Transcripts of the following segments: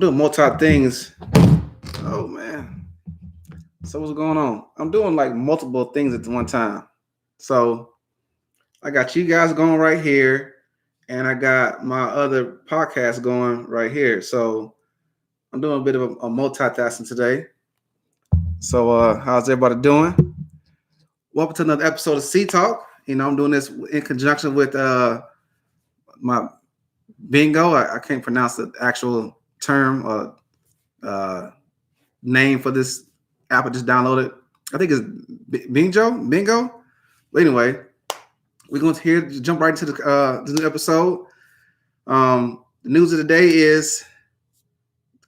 Doing multi things. Oh man. So what's going on? I'm doing like multiple things at one time. So I got you guys going right here, and I got my other podcast going right here. So I'm doing a bit of a multitasking today. So how's everybody doing? Welcome to another episode of Sea Talk. I'm doing this in conjunction with my bingo. I can't pronounce the actual term or uh, name for this app. I just downloaded. I think it's Bingo. But anyway, we're going to jump right into the new episode. The news of the day is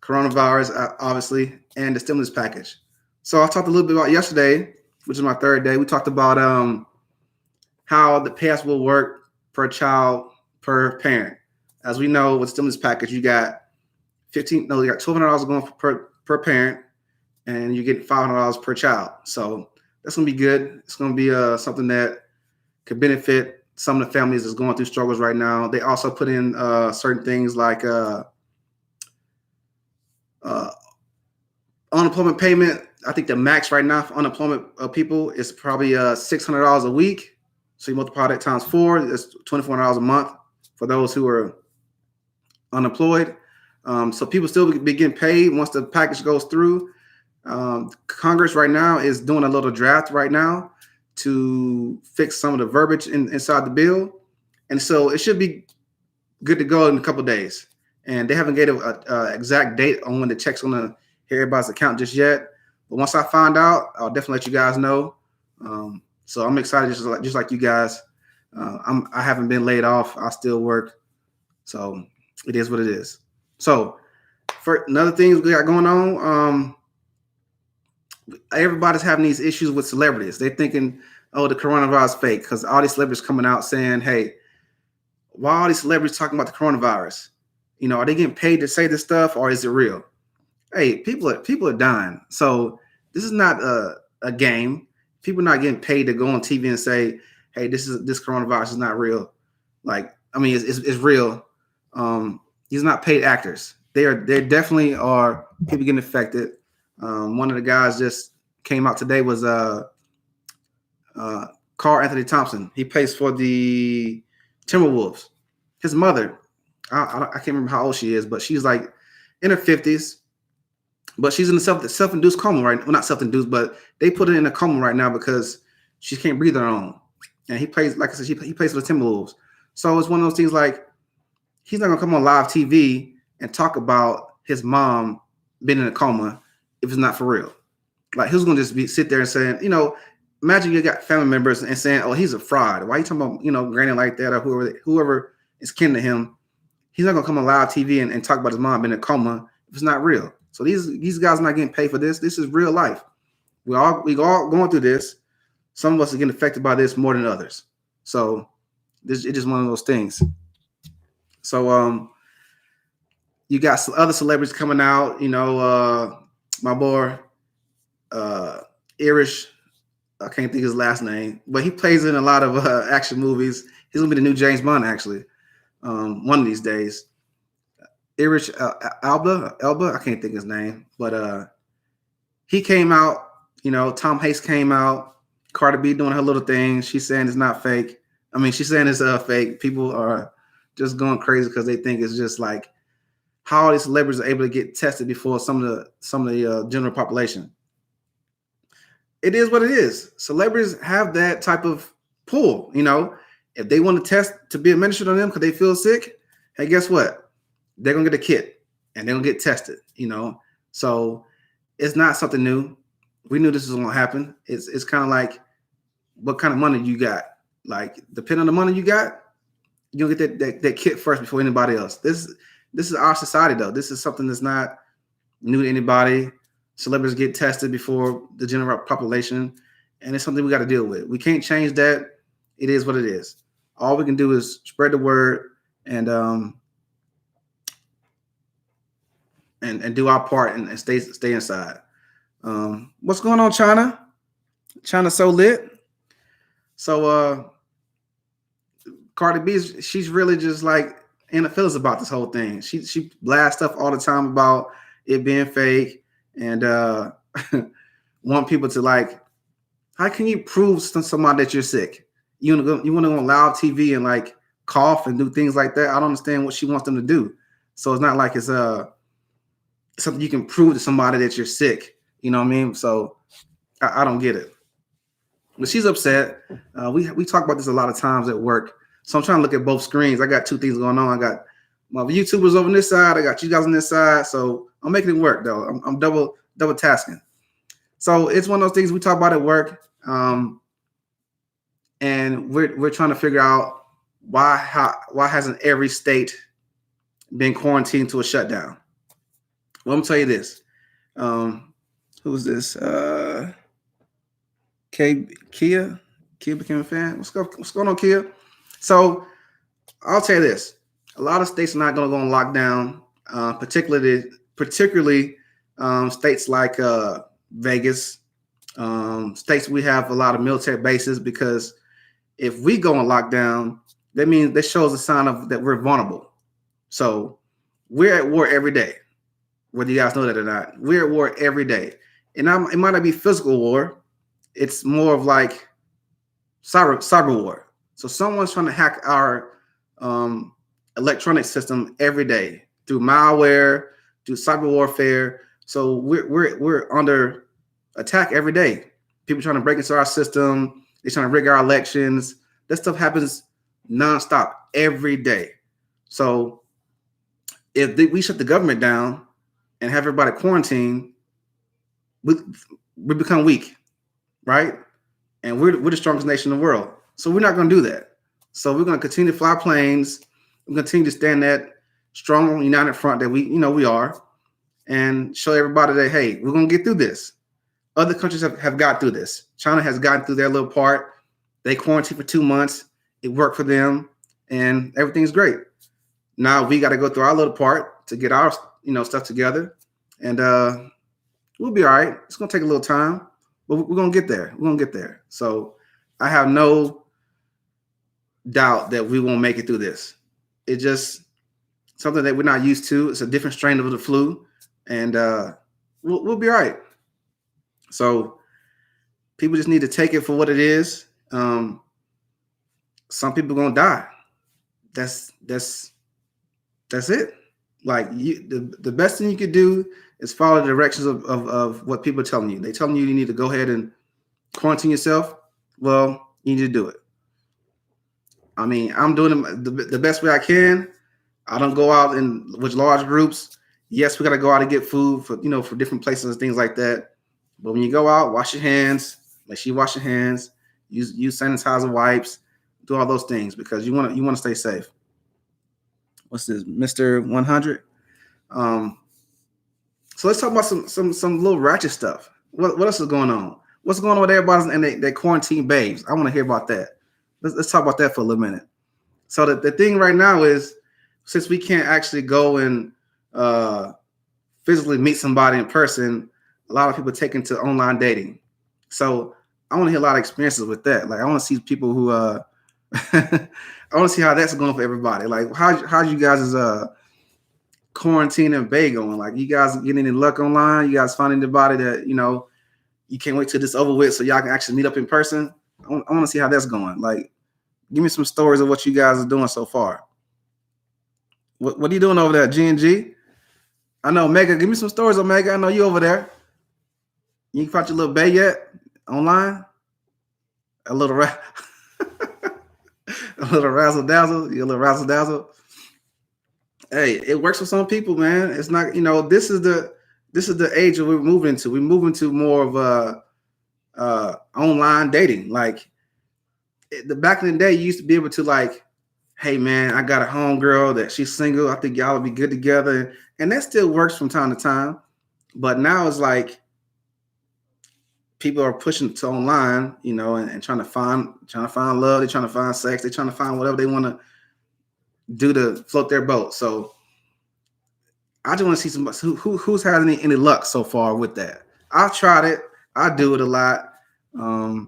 coronavirus, obviously, and the stimulus package. So I talked a little bit about yesterday, which is my third day. We talked about how the pass will work per child per parent. As we know, with stimulus package, you got $1,200 going per parent, and you get $500 per child. So that's gonna be good. It's gonna be something that could benefit some of the families that's going through struggles right now. They also put in certain things like uh, unemployment payment. I think the max right now for unemployment people is probably $600 a week. So you multiply that times four, that's $2,400 a month for those who are unemployed. So people still be getting paid once the package goes through. Congress right now is doing a little draft right now to fix some of the verbiage inside the bill, and so it should be good to go in a couple of days. And they haven't gave an exact date on when the check's going to hit everybody's account just yet. But once I find out, I'll definitely let you guys know. So I'm excited, just like you guys. I haven't been laid off. I still work, so it is what it is. So for another things we got going on. Everybody's having these issues with celebrities. They're thinking, oh, the coronavirus fake, because all these celebrities coming out saying, hey, why are all these celebrities talking about the coronavirus? Are they getting paid to say this stuff, or is it real? Hey, people are dying. So this is not a game. People are not getting paid to go on TV and say, hey, this coronavirus is not real. It's real. These are not paid actors. They definitely are people getting affected. One of the guys just came out today was Carl Anthony Thompson. He plays for the Timberwolves. His mother, I can't remember how old she is, but she's like in her 50s. But she's in the self-induced coma right now. Well, not self-induced, but they put her in a coma right now because she can't breathe on her own. And he plays, like I said, he plays for the Timberwolves. So it's one of those things like he's not gonna come on live TV and talk about his mom being in a coma if it's not for real. Like who's gonna just sit there and saying, imagine you got family members and saying, "Oh, he's a fraud. Why are you talking about, granny like that or whoever is kin to him?" He's not gonna come on live TV and talk about his mom being in a coma if it's not real. So these guys are not getting paid for this. This is real life. We all going through this. Some of us are getting affected by this more than others. So it's just one of those things. So you got other celebrities coming out. My boy Irish. I can't think his last name, but he plays in a lot of action movies. He's gonna be the new James Bond, actually, one of these days. Irish Elba, I can't think his name, but he came out. Tom Hanks came out. Cardi B doing her little thing. She's saying it's not fake. I mean, she's saying it's fake. People are just going crazy because they think it's just like how all these celebrities are able to get tested before some of the general population. It is what it is. Celebrities have that type of pull. If they want to test to be administered on them because they feel sick, hey, guess what? They're gonna get a kit and they're gonna get tested. So it's not something new. We knew this was gonna happen. It's kind of like what kind of money you got. Like depending on the money you got, you'll get that kit first before anybody else. This is our society though. This is something that's not new to anybody. Celebrities get tested before the general population, and it's something we got to deal with. We can't change that. It is what it is. All we can do is spread the word and do our part and stay inside. What's going on, China? China's so lit. So Cardi B, she's really just like Anna Phillips about this whole thing. She blasts stuff all the time about it being fake and want people to like, how can you prove to somebody that you're sick? You want to go on live TV and like cough and do things like that? I don't understand what she wants them to do. So it's not like it's something you can prove to somebody that you're sick. You know what I mean? So I don't get it. But she's upset. We talk about this a lot of times at work. So I'm trying to look at both screens. I got two things going on. I got my YouTubers over on this side. I got you guys on this side. So I'm making it work though. I'm double tasking. So it's one of those things we talk about at work. And we're trying to figure out why hasn't every state been quarantined to a shutdown? Well, I'm gonna tell you this. Who's this? Kia became a fan. What's going on, Kia? So I'll tell you this: a lot of states are not going to go on lockdown, particularly states like Vegas, states we have a lot of military bases. Because if we go on lockdown, that shows a sign of that we're vulnerable. So we're at war every day, whether you guys know that or not. We're at war every day, and it might not be physical war. It's more of like cyber war. So someone's trying to hack our electronic system every day through malware, through cyber warfare. So we're under attack every day. People trying to break into our system. They're trying to rig our elections. That stuff happens nonstop every day. So if we shut the government down and have everybody quarantined, we become weak, right? And we're the strongest nation in the world. So we're not going to do that. So we're going to continue to fly planes. We're going to continue to stand that strong, united front that we are, and show everybody that, hey, we're going to get through this. Other countries have got through this. China has gotten through their little part. They quarantined for 2 months. It worked for them, and everything's great. Now we got to go through our little part to get our stuff together, and we'll be all right. It's going to take a little time, but we're going to get there. We're going to get there. So I have no doubt that we won't make it through this. It's just something that we're not used to. It's a different strain of the flu, and we'll be all right. So people just need to take it for what it is. Some people are gonna die. That's it. Like the best thing you could do is follow the directions of what people are telling you. They're telling you need to go ahead and quarantine yourself. Well, you need to do it. I mean, I'm doing the best way I can. I don't go out with large groups. Yes, we got to go out and get food for different places and things like that. But when you go out, wash your hands. Make sure you wash your hands. Use sanitizer wipes. Do all those things because you want to stay safe. What's this, Mr. 100? So let's talk about some little ratchet stuff. What else is going on? What's going on with everybody and they quarantine babes? I want to hear about that. Let's talk about that for a little minute. So the thing right now is, since we can't actually go and physically meet somebody in person, a lot of people taking to online dating. So I want to hear a lot of experiences with that. Like I want to see people who I want to see how that's going for everybody. Like how you guys' quarantine and bae going? Like you guys getting any luck online? You guys finding anybody that you can't wait till this over with so y'all can actually meet up in person? I want to see how that's going. Like, give me some stories of what you guys are doing so far. What are you doing over there, G&G? I know, Mega. Give me some stories, Omega. I know you over there. You found your little bae yet online? A little razzle dazzle. You a little razzle dazzle. Hey, it works for some people, man. It's not, this is the age that we're moving to. We're moving to more of online dating. Like back in the day, you used to be able to like, hey man, I got a homegirl that she's single. I think y'all will be good together, and that still works from time to time. But now it's like people are pushing to online, and trying to find love. They're trying to find sex. They're trying to find whatever they want to do to float their boat. So I just want to see somebody who's had any luck so far with that. I've tried it. I do it a lot. Why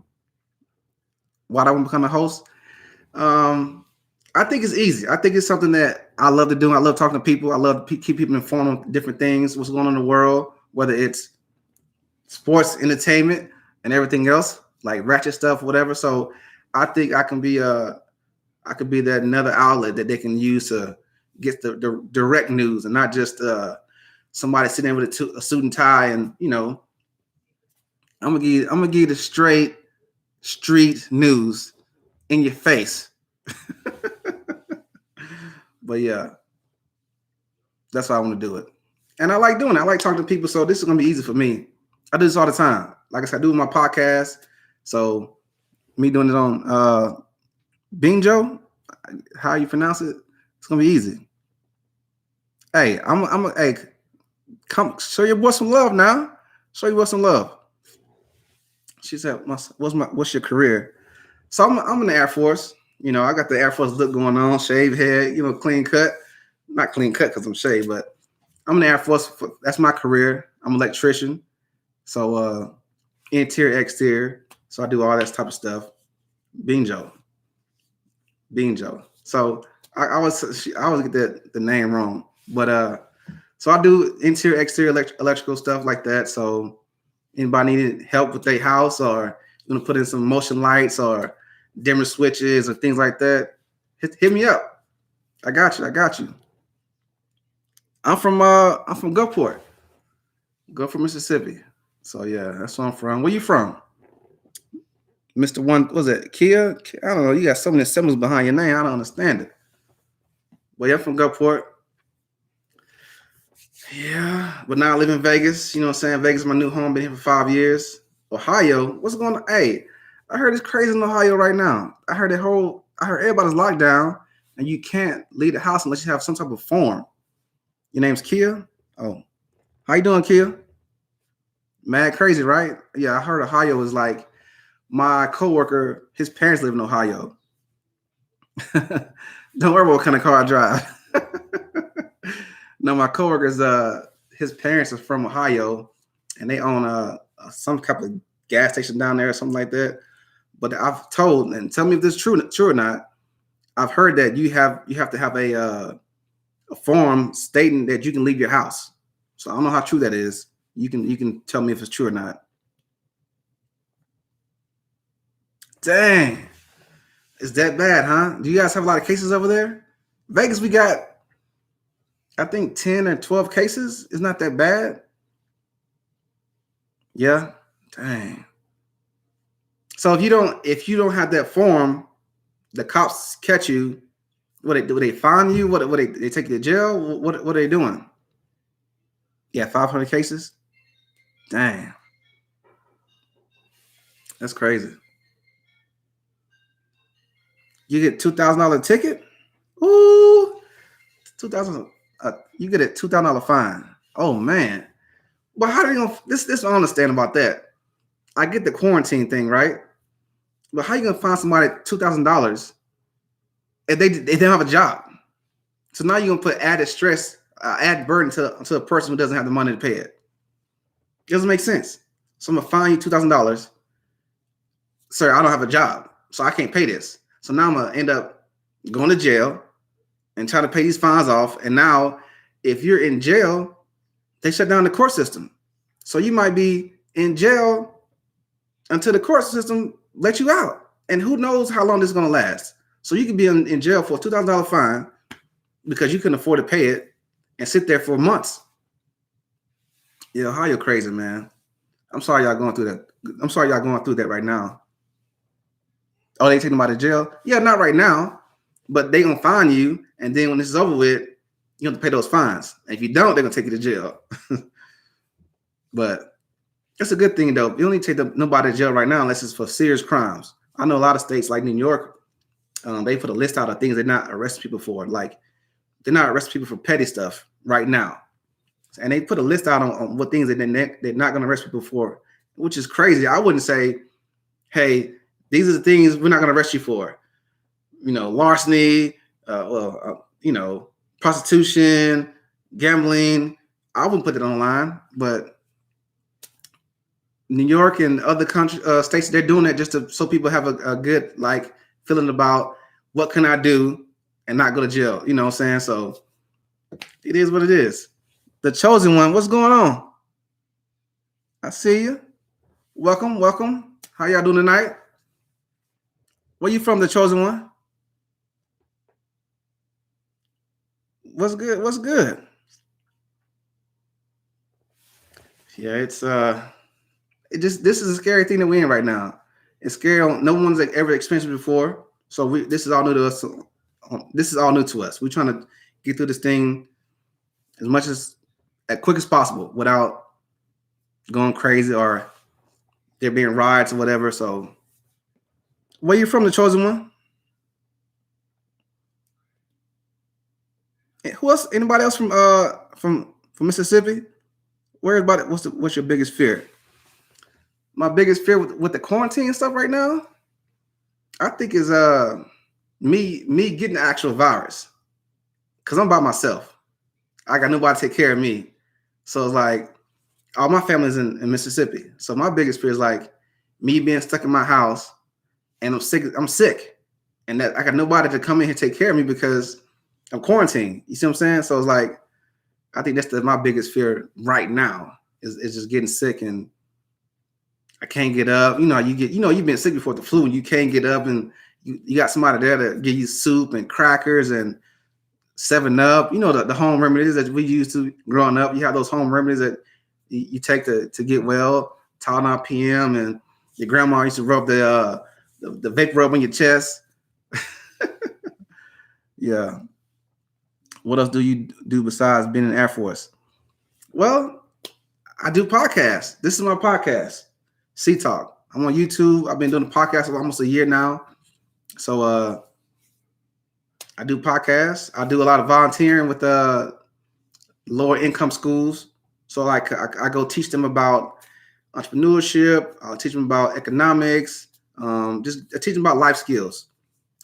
do I want to become a host? I think it's easy. I think it's something that I love to do. I love talking to people. I love to keep people informed on different things, what's going on in the world, whether it's sports, entertainment, and everything else, like ratchet stuff, whatever. So I think I could be that another outlet that they can use to get the direct news and not just somebody sitting there with a suit and tie. And I'm gonna give you the straight street news in your face. But yeah, that's why I want to do it. And I like doing it. I like talking to people. So this is gonna be easy for me. I do this all the time. Like I said, I do my podcast. So me doing it on Binjo, how you pronounce it, it's gonna be easy. Hey, hey, come show your boy some love now. Show your boy some love. She said, what's your career? So I'm in the Air Force. I got the Air Force look going on, shaved head, clean cut. Not clean cut because I'm shaved, but I'm in the Air Force. That's my career. I'm an electrician. So interior, exterior. So I do all that type of stuff. Binjo. So I always get the name wrong. But so I do interior, exterior, electrical stuff like that. So anybody needing help with their house or gonna put in some motion lights or dimmer switches or things like that, hit me up. I got you. I'm from Gulfport, Mississippi. So yeah, that's where I'm from. Where you from? Mr. One, was it Kia? I don't know. You got so many symbols behind your name. I don't understand it. But yeah, I'm from Gulfport. Yeah, but now I live in Vegas. You know what I'm saying? Vegas is my new home. Been here for 5 years. Ohio, what's going on? Hey, I heard it's crazy in Ohio right now. I heard everybody's locked down and you can't leave the house unless you have some type of form. Your name's Kia? Oh, how you doing, Kia? Mad crazy, right? Yeah, I heard Ohio is like, my coworker, his parents live in Ohio. Don't worry about what kind of car I drive. No, my coworker's his parents are from Ohio, and they own some couple of gas station down there or something like that. But I've told, and tell me if this is true or not. I've heard that you have to have a form stating that you can leave your house. So I don't know how true that is. You can tell me if it's true or not. Dang. It's that bad, huh? Do you guys have a lot of cases over there? Vegas, we got, I think, 10 or 12 cases. It's not that bad. Yeah. Dang. So if you don't have that form, the cops catch you. Do they fine you? What they take you to jail? What are they doing? Yeah, 500 cases. Dang. That's crazy. You get $2,000 ticket. Ooh, 2,000. You get a $2,000 fine. Oh man. But how are you gonna? This I don't understand about that. I get the quarantine thing, right? But how you gonna find somebody $2,000 if they don't have a job? So now you're gonna put added stress, added burden to a person who doesn't have the money to pay it. It doesn't make sense. So I'm gonna fine you $2,000. Sir, I don't have a job, so I can't pay this. So now I'm gonna end up going to jail and trying to pay these fines off. And now, if you're in jail, they shut down the court system. So you might be in jail until the court system let you out. And who knows how long this is gonna last. So you could be in jail for a $2,000 fine because you couldn't afford to pay it and sit there for months. Yeah, Ohio crazy, man. I'm sorry y'all going through that. I'm sorry y'all going through that right now. Oh, they taking them out of jail? Yeah, not right now, but they gonna fine you, and then when this is over with, you have to pay those fines. And if you don't, they're gonna take you to jail. But it's a good thing though. You don't need to take nobody to jail right now unless it's for serious crimes. I know a lot of states like New York, they put a list out of things they're not arresting people for. Like they're not arresting people for petty stuff right now, and they put a list out on what things they're not going to arrest people for, which is crazy. I wouldn't say, hey, these are the things we're not going to arrest you for. Larceny, prostitution, gambling. I wouldn't put it online, but New York and other states, they're doing that just so people have a good feeling about what can I do and not go to jail. You know what I'm saying? So it is what it is. The chosen one, what's going on? I see you. Welcome, welcome. How y'all doing tonight? Where you from, the chosen one? What's good? What's good? Yeah, it's this is a scary thing that we're in right now. It's scary. No one's ever experienced it before. So this is all new to us. This is all new to us. We're trying to get through this thing as quick as possible without going crazy or there being riots or whatever. So where you from, the chosen one? Who else? Anybody else from Mississippi? Where about it? What's your biggest fear? My biggest fear with the quarantine and stuff right now, I think is me getting the actual virus. Cause I'm by myself. I got nobody to take care of me. So it's like all my family's in Mississippi. So my biggest fear is like me being stuck in my house and I'm sick. And that I got nobody to come in here and take care of me because I'm quarantined. You see what I'm saying? So it's like I think that's my biggest fear right now is just getting sick and I can't get up. You've been sick before the flu and you can't get up and you got somebody there to give you soup and crackers and 7-Up. The home remedies that we used to growing up. You have those home remedies that you take to get well, Tylenol PM, and your grandma used to rub the vape rub on your chest. Yeah. What else do you do besides being in the Air Force? Well, I do podcasts. This is my podcast, Sea Talk. I'm on YouTube. I've been doing the podcast for almost a year now. So I do podcasts. I do a lot of volunteering with lower income schools. So like I go teach them about entrepreneurship. I'll teach them about economics. Just teach them about life skills.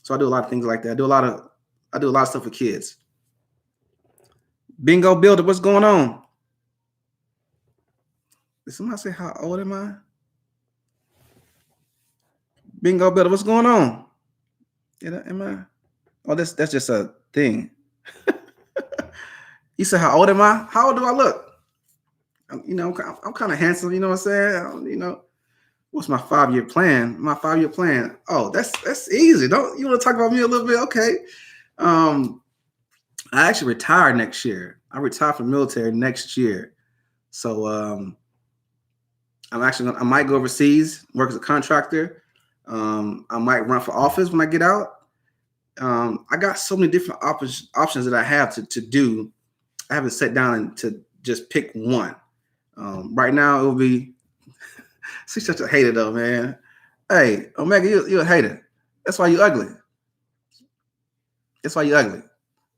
So I do a lot of things like that. I do a lot of stuff with kids. Bingo Builder, what's going on? Did somebody say how old am I? Bingo Builder, what's going on? Am I? Oh, that's just a thing. You said how old am I? How old do I look? I'm kind of handsome. You know what I'm saying? What's my 5-year plan? My 5-year plan. Oh, that's easy. You want to talk about me a little bit? Okay. I actually retire next year. I retire from the military next year. So I might go overseas, work as a contractor. I might run for office when I get out. I got so many different options that I have to do. I haven't sat down to just pick one. Right now, it will be. She's such a hater, though, man. Hey, Omega, you're a hater. That's why you ugly. That's why you ugly.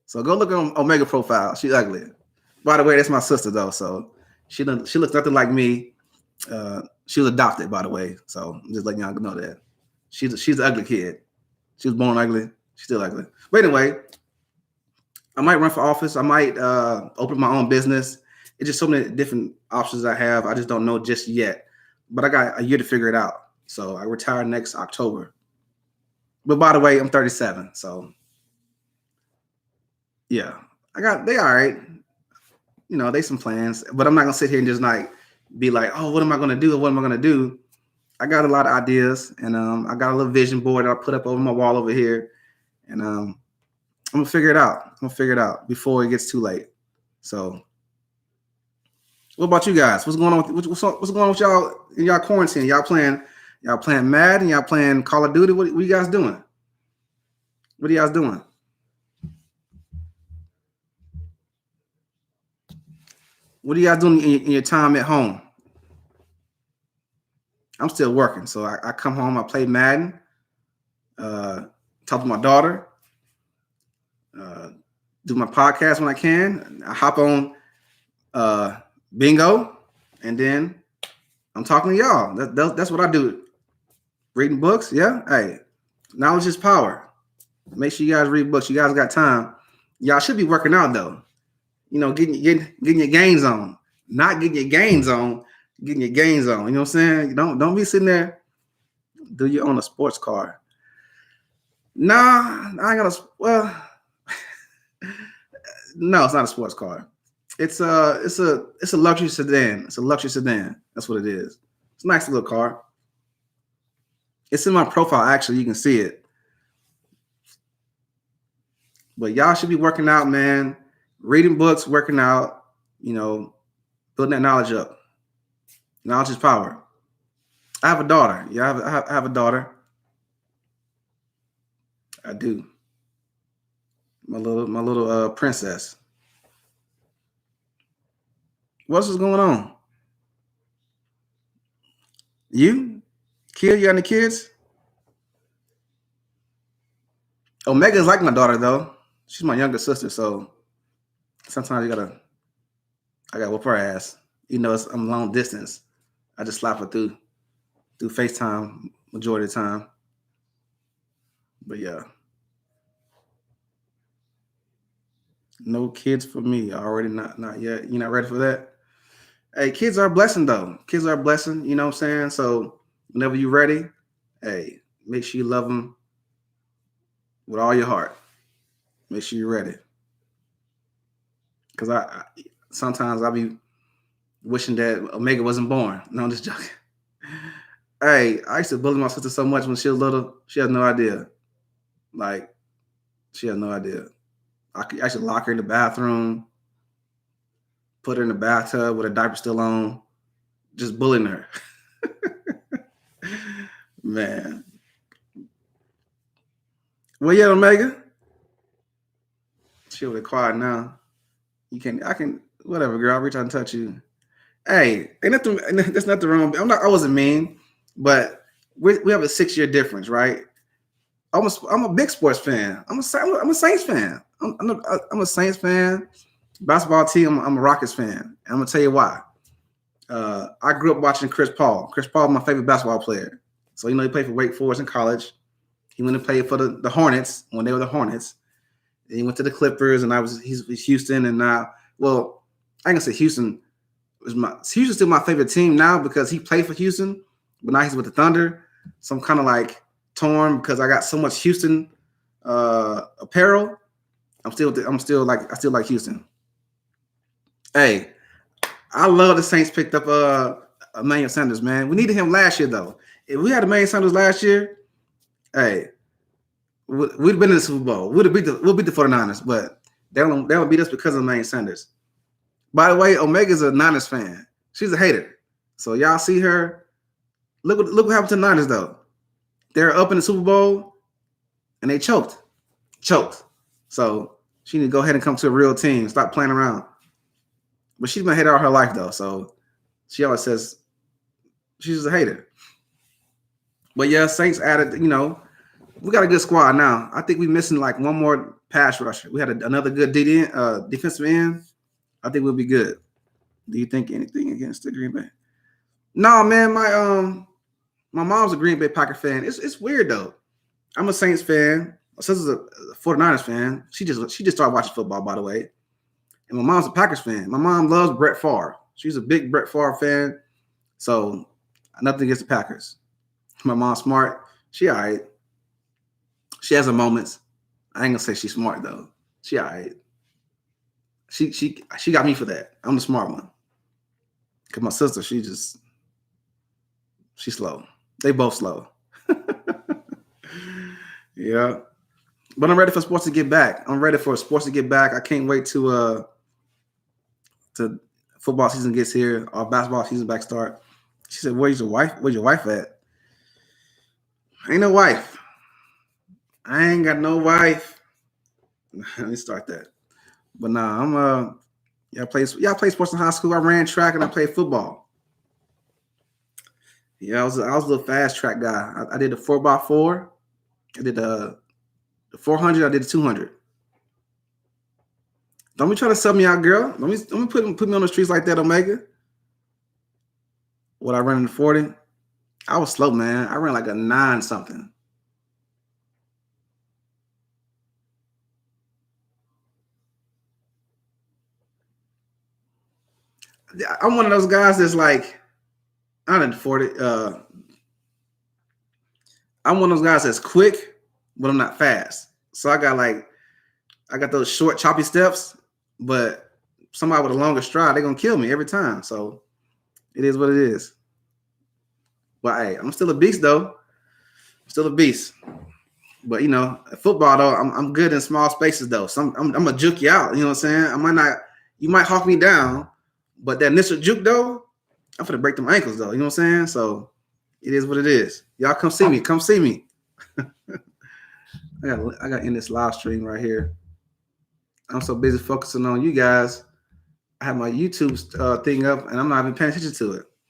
So go look on Omega profile. She's ugly. By the way, that's my sister, though. So she looks nothing like me. She was adopted, by the way. So I'm just letting y'all know that. She's an ugly kid. She was born ugly. She's still ugly. But anyway, I might run for office. I might open my own business. It's just so many different options I have. I just don't know just yet. But I got a year to figure it out. So I retire next October. But by the way, I'm 37. So yeah, they all right. They some plans. But I'm not gonna sit here and just like be like, oh, what am I gonna do? What am I gonna do? I got a lot of ideas, and I got a little vision board that I put up over my wall over here, and I'm gonna figure it out. I'm gonna figure it out before it gets too late. So, what about you guys? What's going on? What's going on with y'all in y'all quarantine? Y'all playing Madden? Y'all playing Call of Duty? What are you guys doing? What are you guys doing? What are you guys doing in your time at home? I'm still working, so I come home. I play Madden. Talk to my daughter. Do my podcast when I can. I hop on Bingo, and then I'm talking to y'all. That's what I do. Reading books, yeah. Hey, knowledge is power. Make sure you guys read books. You guys got time. Y'all should be working out though. Getting your gains on. Not getting your gains on. Getting your gains on. You know what I'm saying? Don't be sitting there. Do you own a sports car? Nah, I ain't gonna. Well, No, it's not a sports car. It's a luxury sedan. It's a luxury sedan. That's what it is. It's a nice little car. It's in my profile, actually. You can see it. But y'all should be working out, man. Reading books, working out, building that knowledge up. Knowledge is power. I have a daughter. Yeah, I have a daughter. I do. My little princess. What's going on? You? Kid, you got any kids? Omega's like my daughter though. She's my younger sister, so sometimes I gotta whoop her ass. I'm long distance. I just slap her through FaceTime majority of the time. But yeah. No kids for me. Already not yet. You're not ready for that? Hey, kids are a blessing though. Kids are a blessing, you know what I'm saying? So whenever you're ready, hey, make sure you love them with all your heart. Make sure you're ready. Cause I sometimes I'll be wishing that Omega wasn't born. No, I'm just joking. Hey, I used to bully my sister so much when she was little. She has no idea. Like, she has no idea. I should lock her in the bathroom, put her in the bathtub with her diaper still on, just bullying her. Man. Well, yeah, Omega. She'll be quiet now. I can, whatever, girl. I'll reach out and touch you. Hey, ain't nothing, there's nothing wrong. I wasn't mean, but we have a 6-year difference, right? I'm a big sports fan. I'm a Saints fan. I'm a Saints fan. Basketball team. I'm a Rockets fan. And I'm gonna tell you why. I grew up watching Chris Paul. Chris Paul is my favorite basketball player. So he played for Wake Forest in college. He went to play for the Hornets when they were the Hornets. And he went to the Clippers, and he's Houston, and now, well, I ain't gonna say Houston. Houston's still my favorite team now because he played for Houston, but now he's with the Thunder. So I'm kind of like torn because I got so much Houston apparel. I still like Houston. Hey, I love the Saints picked up Emmanuel Sanders, man. We needed him last year though. If we had Emmanuel Sanders last year, hey, we'd been in the Super Bowl. We'll beat the 49ers, but they would beat us because of Emmanuel Sanders. By the way, Omega's a Niners fan. She's a hater. So y'all see her. Look what happened to the Niners though. They're up in the Super Bowl and they choked. So she need to go ahead and come to a real team. Stop playing around. But she's been a hater all her life though. So she always says she's just a hater. But yeah, Saints added, we got a good squad now. I think we're missing like one more pass rusher. We had another good defensive end. I think we'll be good. Do you think anything against the Green Bay? No, man. My mom's a Green Bay Packer fan. It's weird though. I'm a Saints fan. My sister's a 49ers fan. She just started watching football, by the way. And my mom's a Packers fan. My mom loves Brett Favre. She's a big Brett Favre fan. So nothing against the Packers. My mom's smart. She all right. She has her moments. I ain't gonna say she's smart though. She all right. She got me for that. I'm the smart one. Cause my sister, she's slow. They both slow. Yeah. But I'm ready for sports to get back. I can't wait to football season gets here, our basketball season back start. She said, Where's your wife at? Ain't no wife. I ain't got no wife. Let me start that. But nah, I'm I played sports in high school. I ran track and I played football. Yeah, I was a little fast track guy. I did the 4x4. I did the 400. I did the 200. Don't be trying to sub me out, girl. Don't be put me on the streets like that, Omega. What I ran in the 40? I was slow, man. I ran like a 9 something. I'm one of those guys that's like, I didn't 40. I'm one of those guys that's quick, but I'm not fast. So I got like I got those short, choppy steps, but somebody with a longer stride, they're gonna kill me every time. So it is what it is. But hey, I'm still a beast though. Still a beast. But you know, football though, I'm good in small spaces though. So I'm gonna juke you out. You know what I'm saying? I might not. You might hawk me down, but that initial juke though, I'm gonna break them ankles though. You know what I'm saying? So it is what it is. Y'all come see me. Come see me. I got to end this live stream right here. I'm so busy focusing on you guys. I have my YouTube thing up, and I'm not even paying attention to it.